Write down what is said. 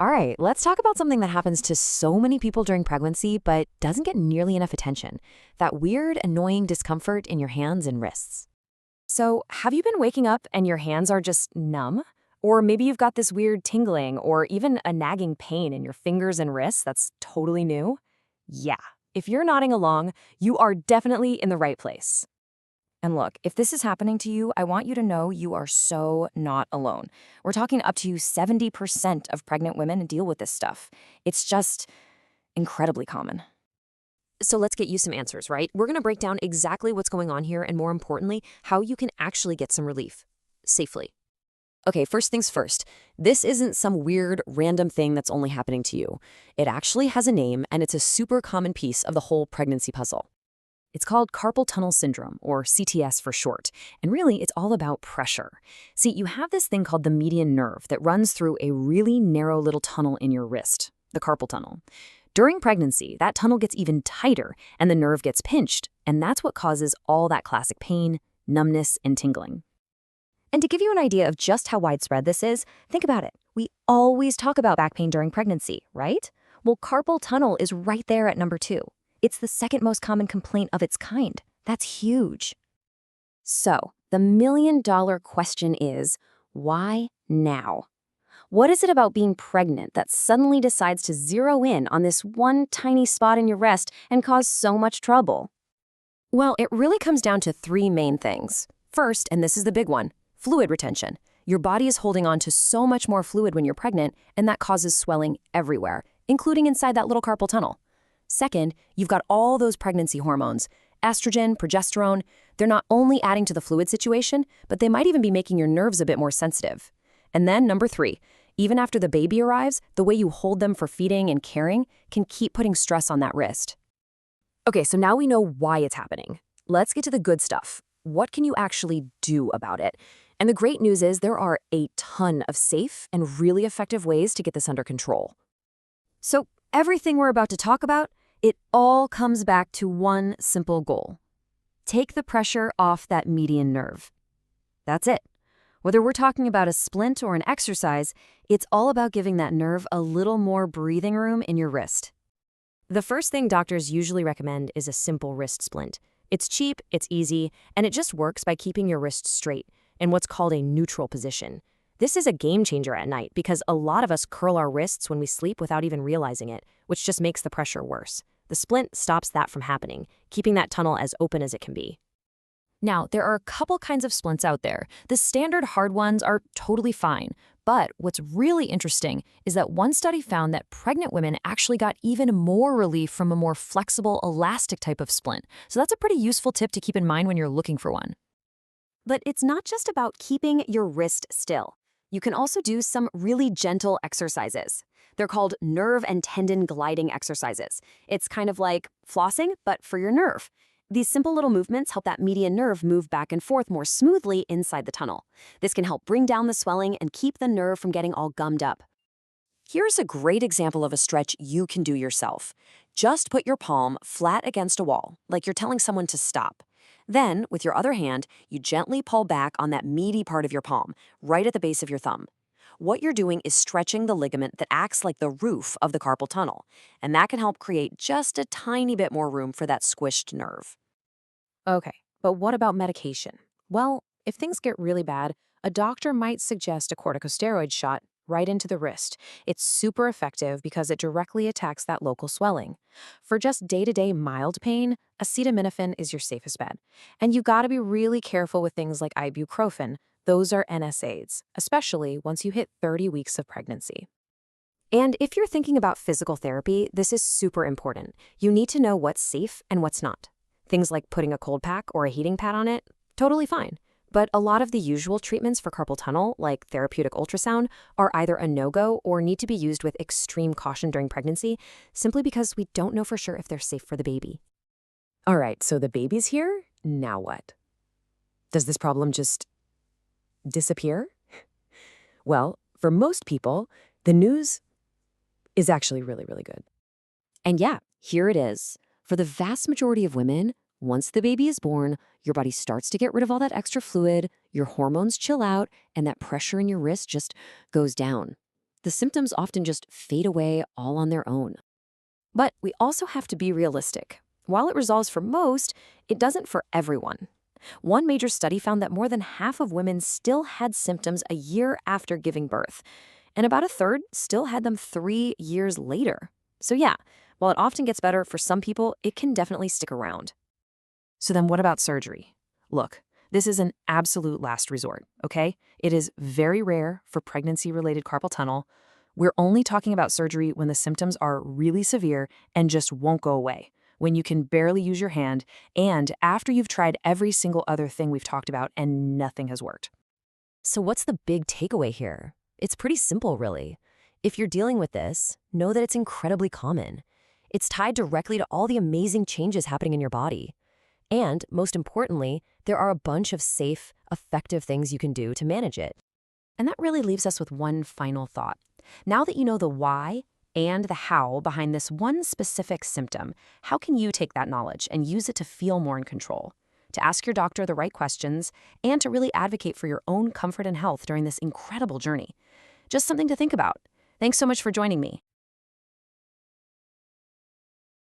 All right, let's talk about something that happens to so many people during pregnancy but doesn't get nearly enough attention. That weird, annoying discomfort in your hands and wrists. So, have you been waking up and your hands are just numb? Or maybe you've got this weird tingling or even a nagging pain in your fingers and wrists that's totally new? Yeah, if you're nodding along, you are definitely in the right place. And look, if this is happening to you, I want you to know you are so not alone. We're talking up to 70% of pregnant women deal with this stuff. It's just incredibly common. So let's get you some answers, right? We're going to break down exactly what's going on here and, more importantly, how you can actually get some relief safely. Okay, first things first. This isn't some weird, random thing that's only happening to you. It actually has a name, and it's a super common piece of the whole pregnancy puzzle. It's called carpal tunnel syndrome, or CTS for short, and really it's all about pressure. See, you have this thing called the median nerve that runs through a really narrow little tunnel in your wrist, the carpal tunnel. During pregnancy, that tunnel gets even tighter and the nerve gets pinched, and that's what causes all that classic pain, numbness, and tingling. And to give you an idea of just how widespread this is, think about it. We always talk about back pain during pregnancy, right? Well, carpal tunnel is right there at number 2. It's the second most common complaint of its kind. That's huge. So, the million-dollar question is, why now? What is it about being pregnant that suddenly decides to zero in on this one tiny spot in your wrist and cause so much trouble? Well, it really comes down to 3 main things. First, and this is the big one, fluid retention. Your body is holding on to so much more fluid when you're pregnant, and that causes swelling everywhere, including inside that little carpal tunnel. Second, you've got all those pregnancy hormones, estrogen, progesterone. They're not only adding to the fluid situation, but they might even be making your nerves a bit more sensitive. And then number 3, even after the baby arrives, the way you hold them for feeding and caring can keep putting stress on that wrist. Okay, so now we know why it's happening. Let's get to the good stuff. What can you actually do about it? And the great news is there are a ton of safe and really effective ways to get this under control. So everything we're about to talk about, it all comes back to one simple goal. Take the pressure off that median nerve. That's it. Whether we're talking about a splint or an exercise, it's all about giving that nerve a little more breathing room in your wrist. The first thing doctors usually recommend is a simple wrist splint. It's cheap, it's easy, and it just works by keeping your wrist straight in what's called a neutral position. This is a game changer at night because a lot of us curl our wrists when we sleep without even realizing it, which just makes the pressure worse. The splint stops that from happening, keeping that tunnel as open as it can be. Now, there are a couple kinds of splints out there. The standard hard ones are totally fine, but what's really interesting is that one study found that pregnant women actually got even more relief from a more flexible, elastic type of splint. So that's a pretty useful tip to keep in mind when you're looking for one. But it's not just about keeping your wrist still. You can also do some really gentle exercises. They're called nerve and tendon gliding exercises. It's kind of like flossing, but for your nerve. These simple little movements help that median nerve move back and forth more smoothly inside the tunnel. This can help bring down the swelling and keep the nerve from getting all gummed up. Here's a great example of a stretch you can do yourself. Just put your palm flat against a wall, like you're telling someone to stop. Then, with your other hand, you gently pull back on that meaty part of your palm, right at the base of your thumb. What you're doing is stretching the ligament that acts like the roof of the carpal tunnel, and that can help create just a tiny bit more room for that squished nerve. Okay, but what about medication? Well, if things get really bad, a doctor might suggest a corticosteroid shot right into the wrist. It's super effective because it directly attacks that local swelling. For just day-to-day mild pain, acetaminophen is your safest bet. And you gotta be really careful with things like ibuprofen. Those are NSAIDs, especially once you hit 30 weeks of pregnancy. And if you're thinking about physical therapy, this is super important. You need to know what's safe and what's not. Things like putting a cold pack or a heating pad on it, totally fine. But a lot of the usual treatments for carpal tunnel, like therapeutic ultrasound, are either a no-go or need to be used with extreme caution during pregnancy, simply because we don't know for sure if they're safe for the baby. All right, so the baby's here, now what? Does this problem just disappear? Well, for most people, the news is actually really, really good. And yeah, here it is. For the vast majority of women, once the baby is born, your body starts to get rid of all that extra fluid, your hormones chill out, and that pressure in your wrist just goes down. the symptoms often just fade away all on their own. But we also have to be realistic. While it resolves for most, it doesn't for everyone. One major study found that more than half of women still had symptoms a year after giving birth, and about a third still had them 3 years later. So yeah, while it often gets better for some people, it can definitely stick around. So then what about surgery? Look, this is an absolute last resort, okay? It is very rare for pregnancy-related carpal tunnel. We're only talking about surgery when the symptoms are really severe and just won't go away, when you can barely use your hand, and after you've tried every single other thing we've talked about and nothing has worked. So what's the big takeaway here? It's pretty simple, really. If you're dealing with this, know that it's incredibly common. It's tied directly to all the amazing changes happening in your body. And, most importantly, there are a bunch of safe, effective things you can do to manage it. And that really leaves us with one final thought. Now that you know the why and the how behind this one specific symptom, how can you take that knowledge and use it to feel more in control, to ask your doctor the right questions, and to really advocate for your own comfort and health during this incredible journey? Just something to think about. Thanks so much for joining me.